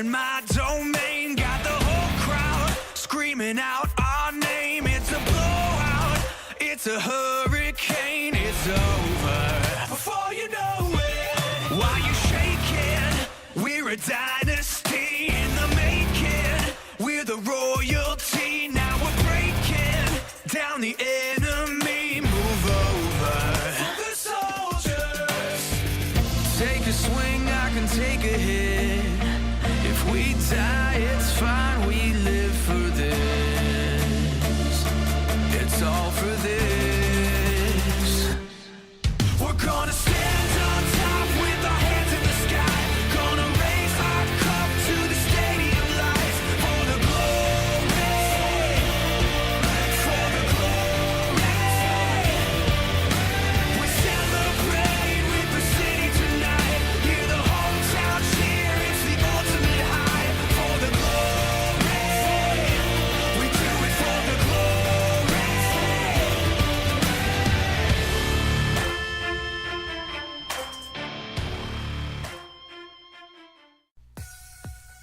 in my domain, got the whole crowd screaming out our name. It's a blowout, it's a hurricane, it's over before you know it. While you shaking, we're a dynasty in the making. We're the royalty, now we're breaking down the enemy. Move over for the soldiers. Take a swing, I can take a hit. If we die, it's fine, we live for this. It's all for this. We're gonna stand on top with our hands in the sky. Gonna raise our cup to the stadium lights. For the glory, for the glory. We celebrate with the city tonight. Hear the hometown cheer, it's the ultimate high. For the glory, we do it for the glory.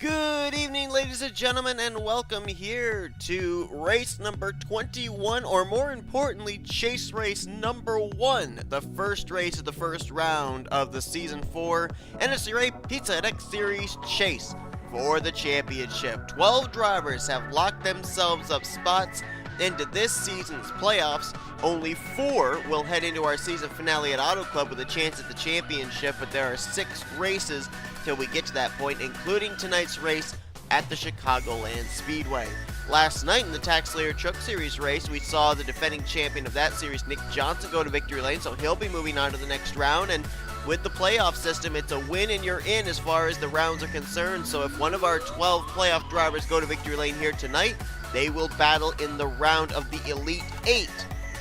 Good evening, ladies and gentlemen, and welcome here to race number 21, or more importantly, chase race number 1, the first race of the first round of the Season 4 NNSCRA Pizza X Series Chase for the championship. 12 drivers have locked themselves up spots into this season's playoffs. Only 4 will head into our season finale at Auto Club with a chance at the championship, but there are 6 races till we get to that point, including tonight's race at the Chicagoland Speedway. Last night in the Tax Slayer Truck Series race, we saw the defending champion of that series, Nick Johnson, go to victory lane, so he'll be moving on to the next round. And with the playoff system, it's a win and you're in as far as the rounds are concerned. So if one of our 12 playoff drivers go to victory lane here tonight, they will battle in the round of the Elite 8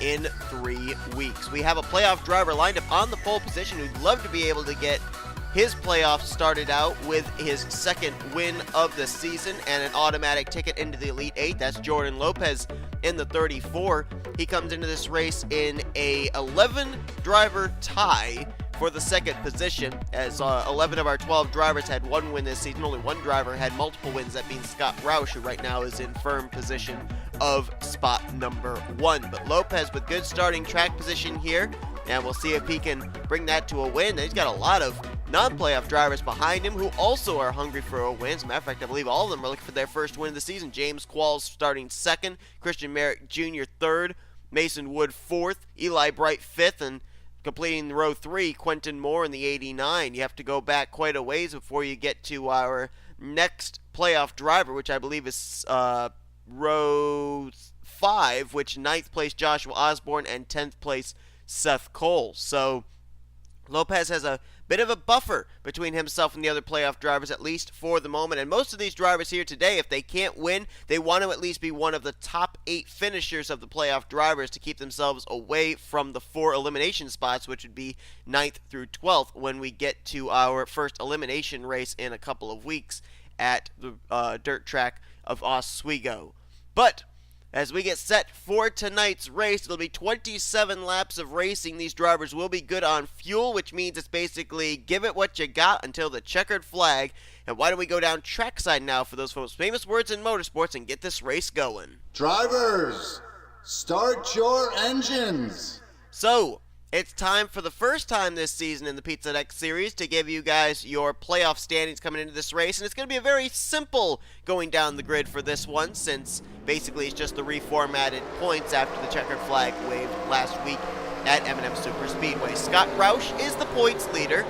in 3 weeks. We have a playoff driver lined up on the pole position who'd love to be able to get his playoffs started out with his second win of the season and an automatic ticket into the Elite 8. That's J Lopes in the 34. He comes into this race in a 11-driver tie for the second position, as 11 of our 12 drivers had one win this season. Only one driver had multiple wins, that being Scott Roush, who right now is in firm position of spot number 1. But Lopes with good starting track position here, and we'll see if he can bring that to a win. He's got a lot of non-playoff drivers behind him who also are hungry for a win. As a matter of fact, I believe all of them are looking for their first win of the season. J Qualls starting second, Christian Merrick Jr. third, Mason Wood fourth, Eli Bright fifth, and completing row 3, Quentin Moore in the 89. You have to go back quite a ways before you get to our next playoff driver, which I believe is row 5, which 9th place Joshua Osborne and 10th place Seth Cole. So Lopes has a bit of a buffer between himself and the other playoff drivers, at least for the moment. And most of these drivers here today, if they can't win, they want to at least be one of the top 8 finishers of the playoff drivers to keep themselves away from the 4 elimination spots, which would be 9th through 12th when we get to our first elimination race in a couple of weeks at the dirt track of Oswego. But as we get set for tonight's race, it'll be 27 laps of racing. These drivers will be good on fuel, which means it's basically give it what you got until the checkered flag. And why don't we go down trackside now for those most famous words in motorsports and get this race going. Drivers, start your engines. So, it's time for the first time this season in the Pizza X Series to give you guys your playoff standings coming into this race. And it's going to be a very simple going down the grid for this one, since basically it's just the reformatted points after the checkered flag waved last week at M Super Speedway. Scott Roush is the points leader.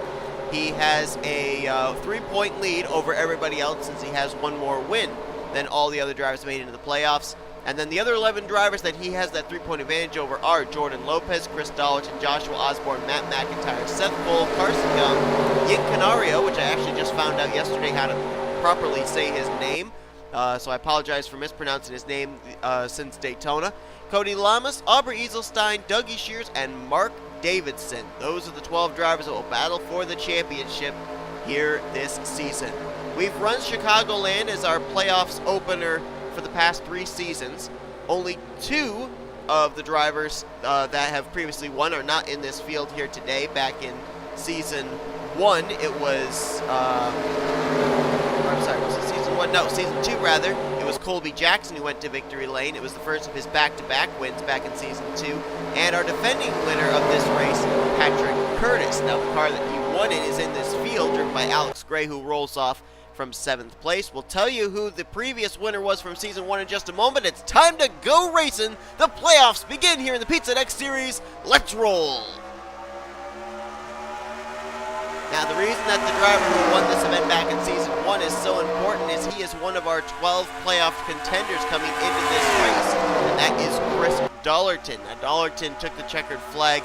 He has a 3-point lead over everybody else since he has one more win than all the other drivers made into the playoffs. And then the other 11 drivers that he has that 3-point advantage over are J Lopes, Chris Dollerton, Joshua Osborne, M McIntire, Seth Cole, Carson Young, Yin Canario, which I actually just found out yesterday how to properly say his name. So I apologize for mispronouncing his name since Daytona. Cody Llamas, Aubrey Eisestein, D Shears, and Mark Davidson. Those are the 12 drivers that will battle for the championship here this season. We've run Chicagoland as our playoffs opener for the past 3 seasons. Only 2 of the drivers that have previously won are not in this field here today. Back in season 1, it was I'm sorry, was it season 1? No, season 2 rather. It was Colby Jackson who went to victory lane. It was the first of his back-to-back wins back in season 2. And our defending winner of this race, Patrick Curtis. Now the car that he won in is in this field, driven by Alex Gray, who rolls off from 7th place. We'll tell you who the previous winner was from season 1 in just a moment. It's time to go racing. The playoffs begin here in the Pizza X Series. Let's roll. Now, the reason that the driver who won this event back in season 1 is so important is he is one of our 12 playoff contenders coming into this race, and that is Chris Dollerton. Now, Dollerton took the checkered flag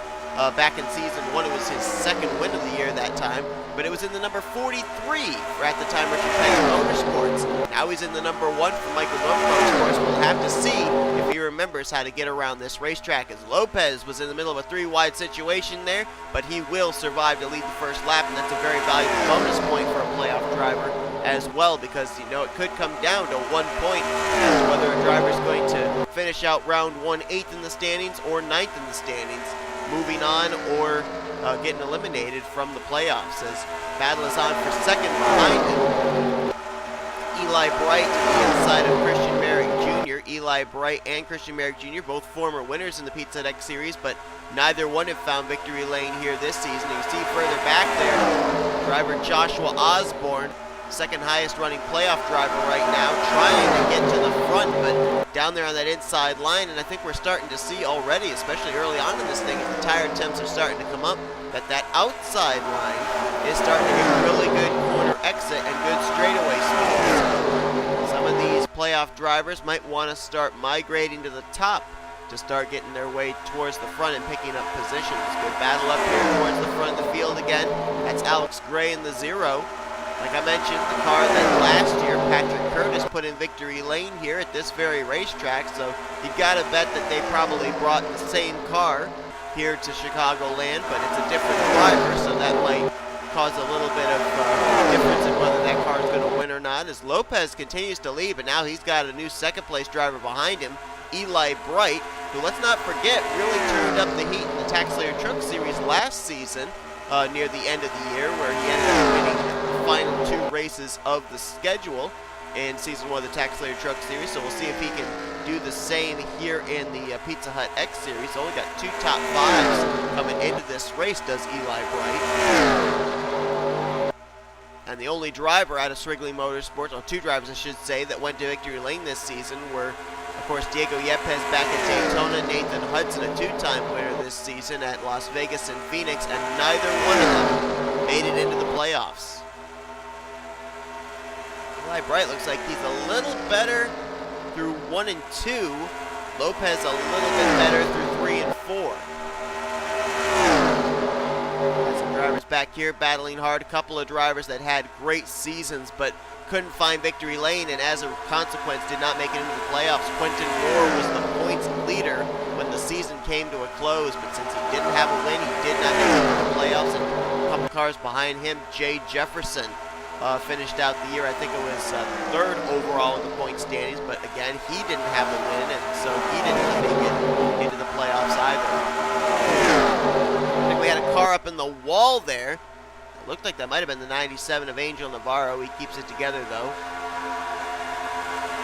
back in season 1. It was his second win of the year that time, but it was in the number 43 for at the time Richard Petty Motorsports. Now he's in the number 1 for Michael North Motorsports. We'll have to see if he remembers how to get around this racetrack, as Lopez was in the middle of a 3-wide situation there, but he will survive to lead the first lap, and that's a very valuable bonus point for a playoff driver as well, because you know it could come down to 1 point as to whether a driver is going to finish out round 1 8th in the standings or 9th in the standings, moving on or getting eliminated from the playoffs, as battle is on for second behind him. Eli Bright to the inside of Christian Merrick Jr. Eli Bright and Christian Merrick Jr. both former winners in the Pizza X Series, but neither one have found victory lane here this season. You see further back there, driver Joshua Osborne, second highest running playoff driver right now, trying to get to the front, but down there on that inside line, and I think we're starting to see already, especially early on in this thing, as the tire attempts are starting to come up, that outside line is starting to get really good corner exit and good straightaway speed. Some of these playoff drivers might want to start migrating to the top to start getting their way towards the front and picking up positions. Good battle up here towards the front of the field again. That's Alex Gray in the 0. Like I mentioned, the car that last year Patrick Curtis put in victory lane here at this very racetrack, so you got to bet that they probably brought the same car here to Chicagoland, but it's a different driver, so that might cause a little bit of difference in whether that car is going to win or not, as Lopez continues to lead, but now he's got a new second place driver behind him, Eli Bright, who, let's not forget, really turned up the heat in the Tax Slayer Truck Series last season near the end of the year, where he ended up winning the final 2 races of the schedule in season 1 of the Tax Slayer Truck Series, so we'll see if he can do the same here in the Pizza Hut X Series. Only got 2 top 5s coming into this race, does Eli Bright. And the only driver out of Swigley Motorsports, or 2 drivers I should say, that went to victory lane this season were, of course, Diego Yepez back at Daytona, Nathan Hudson, a 2-time winner this season at Las Vegas and Phoenix, and neither one of them made it into the playoffs. Eli Bright looks like he's a little better through 1 and 2. Lopez a little bit better through 3 and 4. Got some drivers back here battling hard. A couple of drivers that had great seasons but couldn't find victory lane, and as a consequence did not make it into the playoffs. Quentin Moore was the points leader when the season came to a close, but since he didn't have a win, he did not make it into the playoffs. And a couple cars behind him, J Jefferson finished out the year, I think it was 3rd overall in the point standings, but again, he didn't have a win, and so he didn't make it into the playoffs either. I think we had a car up in the wall there. It looked like that might have been the 97 of Angel Navarro. He keeps it together, though.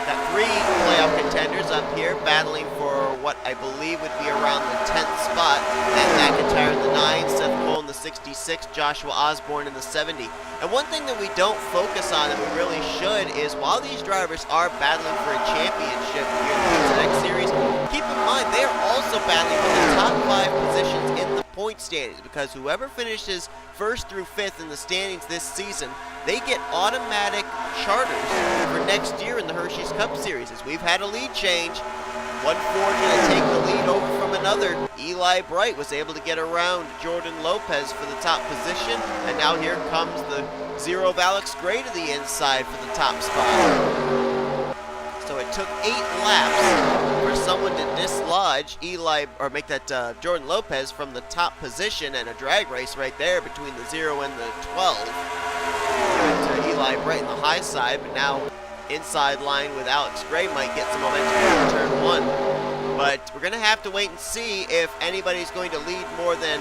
Got 3 playoff contenders up here battling for what I believe would be around the 10th spot. M McIntire in the 9, Seth Cole in the 66, Joshua Osborne in the 70. And one thing that we don't focus on that we really should is, while these drivers are battling for a championship here in the Pizza X Series, keep in mind they are also battling for the top 5 positions in the point standings, because whoever finishes 1st through 5th in the standings this season, they get automatic charters for next year in the Hershey's Cup Series. As we've had a lead change, one Ford going to take the lead over from another. Eli Bright was able to get around Jordan Lopez for the top position, and now here comes the 0 of Alex Gray to the inside for the top spot. So it took 8 laps for someone to dislodge make that Jordan Lopez from the top position, and a drag race right there between the 0 and the 12. And, Eli Bright in the high side, but now inside line with Alex Gray might get some momentum in turn 1. But we're going to have to wait and see if anybody's going to lead more than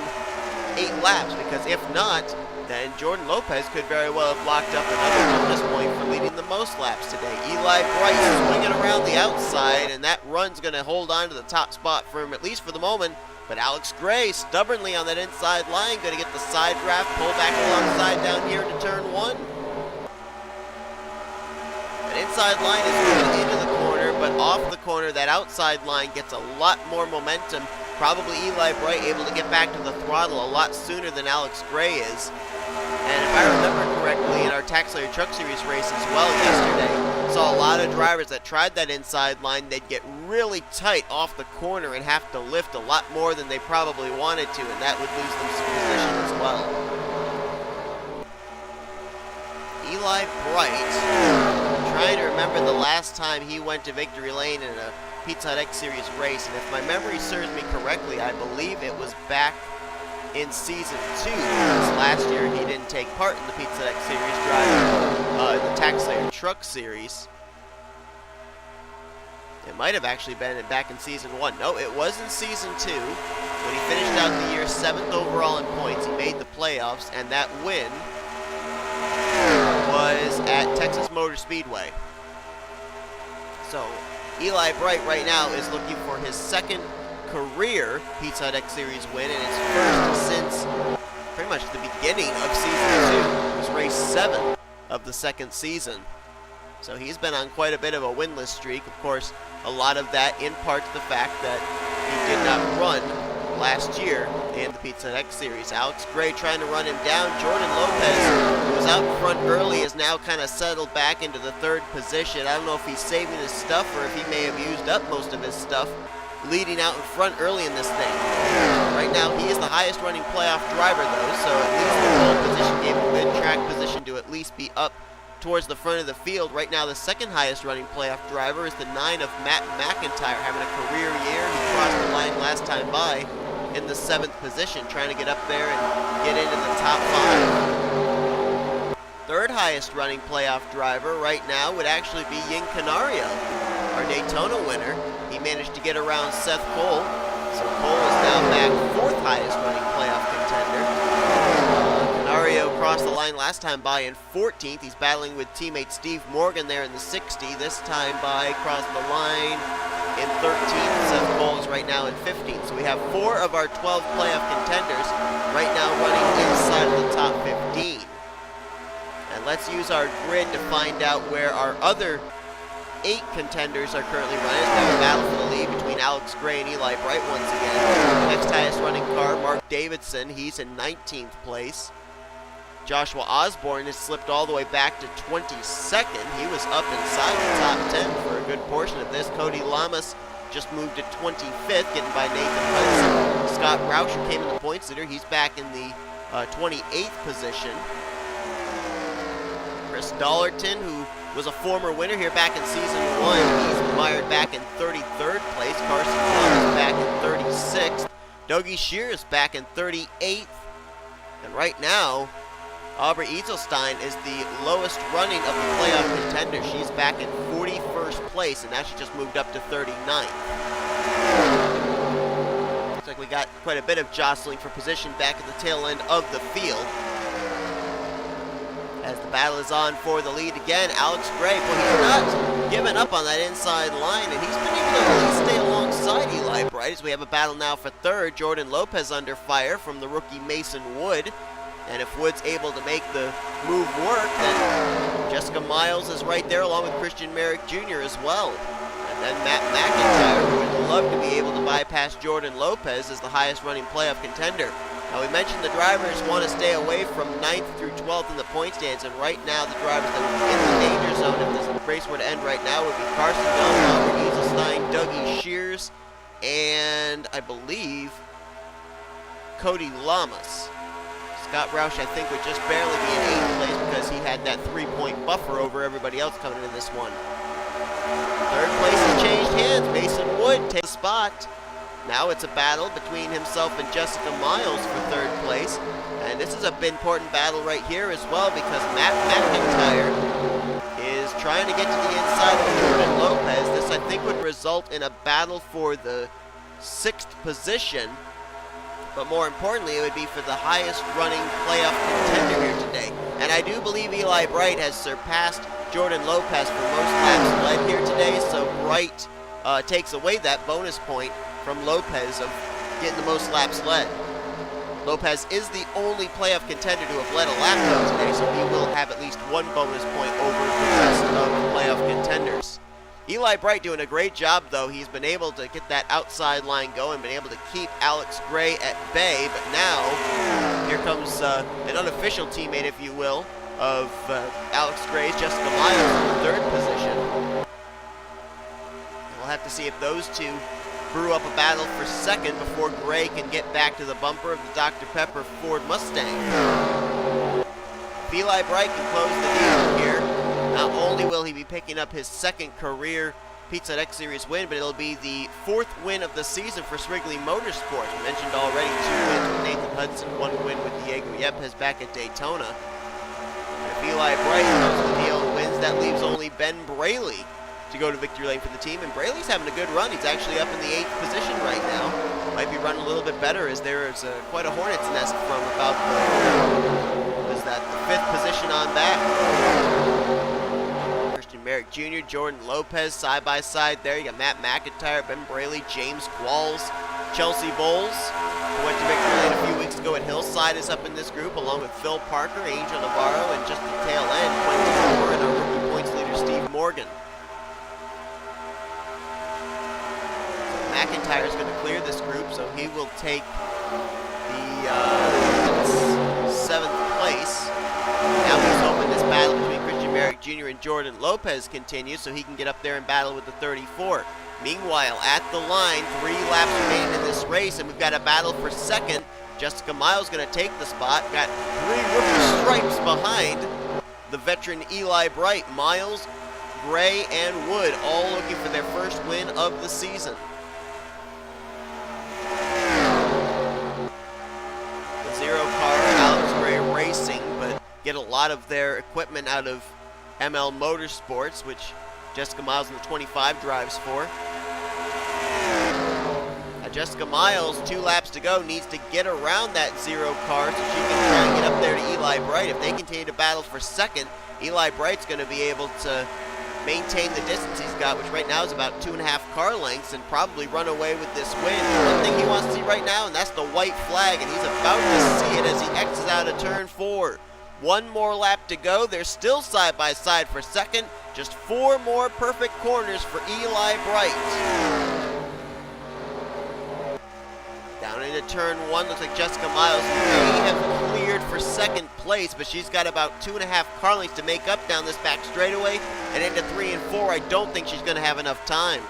8 laps, because if not, then Jordan Lopez could very well have blocked up another bonus point from leading the most laps today. Eli Bright swinging around the outside, and that run's going to hold on to the top spot for him, at least for the moment. But Alex Gray stubbornly on that inside line, going to get the side draft, pull back alongside down here into turn 1. That inside line is moving into the corner, but off the corner, that outside line gets a lot more momentum. Probably Eli Bright able to get back to the throttle a lot sooner than Alex Gray is. And if I remember correctly, in our Tax Slayer Truck Series race as well yesterday, saw a lot of drivers that tried that inside line. They'd get really tight off the corner and have to lift a lot more than they probably wanted to, and that would lose them some position as well. Eli Bright, trying to remember the last time he went to victory lane in a Pizza Hut X Series race, and if my memory serves me correctly, I believe it was back in Season 2, because last year he didn't take part in the Pizza Hut X Series driving the Tax Slayer Truck Series. It might have actually been back in Season 1. No, it was in Season 2, when he finished out the year 7th overall in points. He made the playoffs, and that win was at Texas Motor Speedway. So, Eli Bright right now is looking for his second career Pizza Hut X Series win, and his first since pretty much the beginning of Season 2. It was race 7 of the second season. So he's been on quite a bit of a winless streak. Of course, a lot of that in part to the fact that he did not run last year in the Pizza Hut X Series. Alex Gray trying to run him down. Jordan Lopez, who was out in front early, is now kind of settled back into the 3rd position. I don't know if he's saving his stuff or if he may have used up most of his stuff leading out in front early in this thing. Right now, he is the highest running playoff driver, though, so at least the pole position gave him good track position to at least be up towards the front of the field. Right now, the second highest running playoff driver is the 9 of M McIntire, having a career year. He crossed the line last time by in the 7th position, trying to get up there and get into the top 5. Third highest running playoff driver right now would actually be Yin Canario, our Daytona winner. He managed to get around Seth Cole, so Cole is now back 4th highest running playoff contender. Canario crossed the line last time by in 14th. He's battling with teammate Steve Morgan there in the 60. This time by crossed the line in 13th. Seth Cole is right now in 15th. So we have 4 of our 12 playoff contenders right now running inside of the top 15. And let's use our grid to find out where our other 8 contenders are currently running. We have a battle for the lead between Alex Gray and Eli Bright once again. Next highest running car, Mark Davidson. He's in 19th place. Joshua Osborne has slipped all the way back to 22nd. He was up inside the top 10 for a good portion of this. Cody Lamas just moved to 25th, getting by Nathan Hudson. Scott Roush, who came in the points leader, he's back in the 28th position. Chris Dollerton, who was a former winner here back in Season 1, he's mired back in 33rd place. Carson Thomas back in 36th. Dougie Shears back in 38th. And right now, Aubrey Eisestein is the lowest running of the playoff contenders. She's back in 41st place, and now she just moved up to 39th. Looks like we got quite a bit of jostling for position back at the tail end of the field. As the battle is on for the lead again, Alex Gray, well, he's not giving up on that inside line, and he's been able to really stay alongside Eli Bright. As we have a battle now for 3rd, Jordan Lopez under fire from the rookie Mason Wood. And if Wood's able to make the move work, then Jessica Miles is right there along with Christian Merrick Jr. as well. And then Matt McIntire, who would love to be able to bypass Jordan Lopez, is the highest running playoff contender. Now, we mentioned the drivers want to stay away from 9th through 12th in the point stands, and right now the drivers that would be in the danger zone if this race were to end right now would be Carson Bell, Aubrey Eisestein, Dougie Shears, and I believe Cody Lamas. Scott Roush, I think, would just barely be in 8th place because he had that 3-point buffer over everybody else coming into this one. 3rd place has changed hands. Mason Wood takes the spot. Now it's a battle between himself and Jessica Miles for 3rd place. And this is an important battle right here as well because Matt McIntire is trying to get to the inside of Jordan Lopez. This, I think, would result in a battle for the 6th position. But more importantly, it would be for the highest running playoff contender here today. And I do believe Eli Bright has surpassed Jordan Lopes for most laps led here today, so Bright takes away that bonus point from Lopes of getting the most laps led. Lopes is the only playoff contender to have led a lap though today, so he will have at least one bonus point over the rest of the playoff contenders. Eli Bright doing a great job though. He's been able to get that outside line going, been able to keep Alex Gray at bay, but now here comes an unofficial teammate, if you will, of Alex Gray's, Jessica Miles, in the third position. We'll have to see if those two brew up a battle for second before Gray can get back to the bumper of the Dr. Pepper Ford Mustang. If Eli Bright can close the deal here, not only will he be picking up his second career Pizza Hut X Series win, but it'll be the fourth win of the season for Srigley Motorsports. We mentioned already 2 wins with Nathan Hudson, 1 win with Diego Yepez back at Daytona. If Eli Bright closes the deal and wins, that leaves only Ben Braley to go to victory lane for the team, and Braley's having a good run. He's actually up in the 8th position right now. Might be running a little bit better, as there is quite a hornet's nest from about the 5th position on back. Merrick Jr., Jordan Lopes side by side there. You got Matt McIntire, Ben Braley, James Qualls, Chelsea Bowles, who went to victory lane a few weeks ago at Hillside, is up in this group, along with Phil Parker, Angel Navarro, and just the tail end, Quentin Moore, and our rookie points leader, Steve Morgan. So McIntyre is going to clear this group, so he will take the 7th place. Now he's hoping this battle between Christian Merrick Jr. and Jordan Lopes continues so he can get up there and battle with the 34. Meanwhile, at the line, 3 laps remaining in this race, and we've got a battle for second. Jessica Miles going to take the spot. Got 3 rookie stripes behind the veteran Eli Bright. Miles, Gray, and Wood all looking for their first win of the season. The 0 car, Alex Gray Racing, but get a lot of their equipment out of ML Motorsports, which Jessica Miles in the 25 drives for. Jessica Miles, 2 laps to go, needs to get around that 0 car so she can try and get up there to Eli Bright. If they continue to battle for second, Eli Bright's going to be able to maintain the distance he's got, which right now is about 2.5 car lengths, and probably run away with this win. One thing he wants to see right now, and that's the white flag, and he's about to see it as he X's out of turn 4. 1 more lap to go. They're still side by side for second. Just 4 more perfect corners for Eli Bright. Down into turn 1, looks like Jessica Miles may have cleared for second place, but she's got about 2.5 car lengths to make up down this back straightaway, and into 3 and 4, I don't think she's going to have enough time.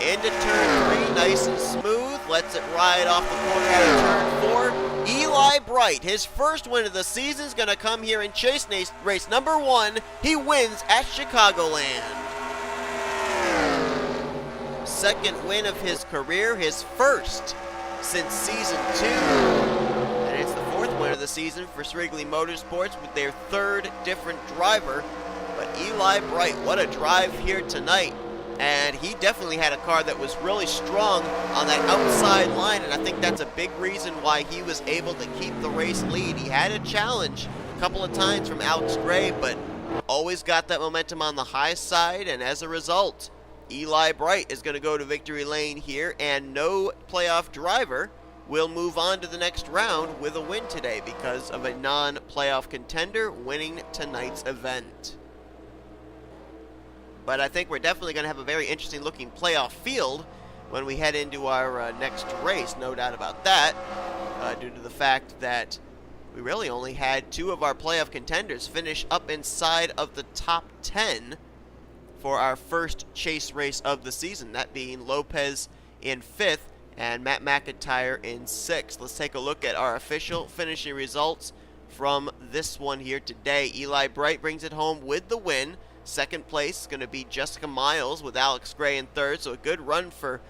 Into turn 3, nice and smooth, lets it ride off the corner out of turn 4. Eli Bright, his first win of the season, is going to come here in chase race number 1. He wins at Chicagoland. Second win of his career, his first since season 2. And it's the 4th win of the season for Srigley Motorsports with their 3rd different driver. But Eli Bright, what a drive here tonight. And he definitely had a car that was really strong on that outside line, and I think that's a big reason why he was able to keep the race lead. He had a challenge a couple of times from Alex Gray, but always got that momentum on the high side, and as a result, Eli Bright is going to go to victory lane here, and no playoff driver will move on to the next round with a win today because of a non-playoff contender winning tonight's event. But I think we're definitely going to have a very interesting looking playoff field when we head into our next race, no doubt about that, due to the fact that we really only had 2 of our playoff contenders finish up inside of the top 10 for our first chase race of the season, that being Lopes in 5th and Matt McIntire in 6th. Let's take a look at our official finishing results from this one here today. Eli Bright brings it home with the win. Second place is going to be Jessica Miles with Alex Gray in 3rd, so a good run for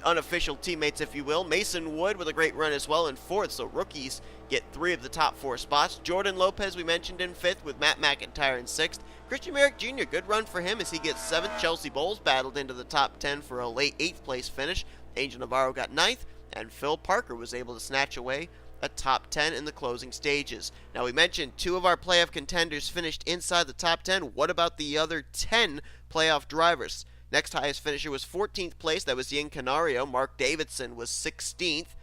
unofficial teammates, if you will. Mason Wood with a great run as well in 4th, so rookies get 3 of the top 4 spots. Jordan Lopes, we mentioned, in 5th with Matt McIntire in 6th. Christian Merrick Jr., good run for him as he gets 7th. Chelsea Bowles battled into the top 10 for a late 8th place finish. Angel Navarro got 9th, and Phil Parker was able to snatch away a top 10 in the closing stages. Now, we mentioned 2 of our playoff contenders finished inside the top 10. What about the other 10 playoff drivers? Next highest finisher was 14th place. That was Ian Canario. Mark Davidson was 16th.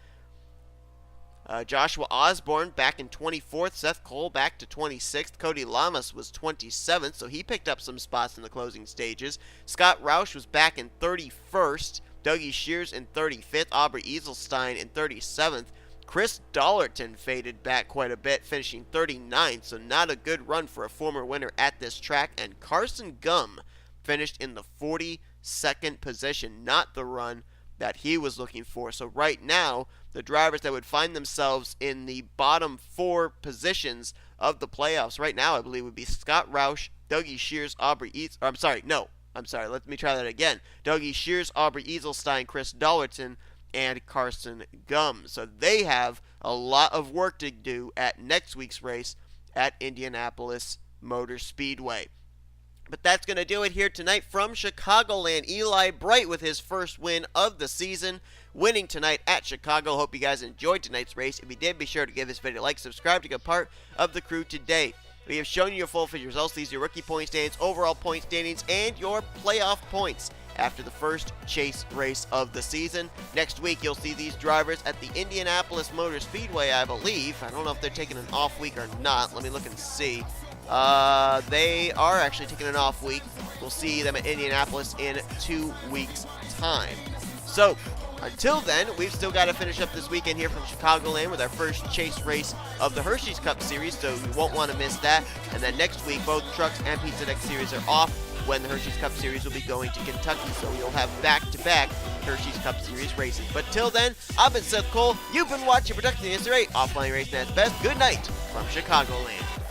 Joshua Osborne back in 24th. Seth Cole back to 26th. Cody Llamas was 27th, so he picked up some spots in the closing stages. Scott Roush was back in 31st. Dougie Shears in 35th. Aubrey Eisestein in 37th. Chris Dollerton faded back quite a bit, finishing 39th, so not a good run for a former winner at this track. And Carson Gum finished in the 42nd position, not the run that he was looking for. So right now, the drivers that would find themselves in the bottom 4 positions of the playoffs right now, I believe, would be Scott Roush, Dougie Shears, Aubrey let me try that again. Dougie Shears, Aubrey Eisestein, Chris Dollerton, and Carson Gum. So they have a lot of work to do at next week's race at Indianapolis Motor Speedway. But that's going to do it here tonight from Chicagoland. Eli Bright with his first win of the season, winning tonight at Chicago. Hope you guys enjoyed tonight's race. If you did, be sure to give this video a like, subscribe to get part of the crew today. We have shown you your full figure results. These are your rookie point standings, overall point standings, and your playoff points after the first chase race of the season. Next week, you'll see these drivers at the Indianapolis Motor Speedway, I believe. I don't know if they're taking an off week or not. Let me look and see. They are actually taking an off week. We'll see them at Indianapolis in 2 weeks' time. So, until then, we've still got to finish up this weekend here from Chicagoland with our first chase race of the Hershey's Cup Series, so you won't want to miss that. And then next week, both Trucks and Pizza Deck Series are off when the Hershey's Cup Series will be going to Kentucky, so you'll have back-to-back Hershey's Cup Series races. But till then, I've been Seth Cole. You've been watching Production NNSCRA Offline Racing at its best. Good night from Chicagoland.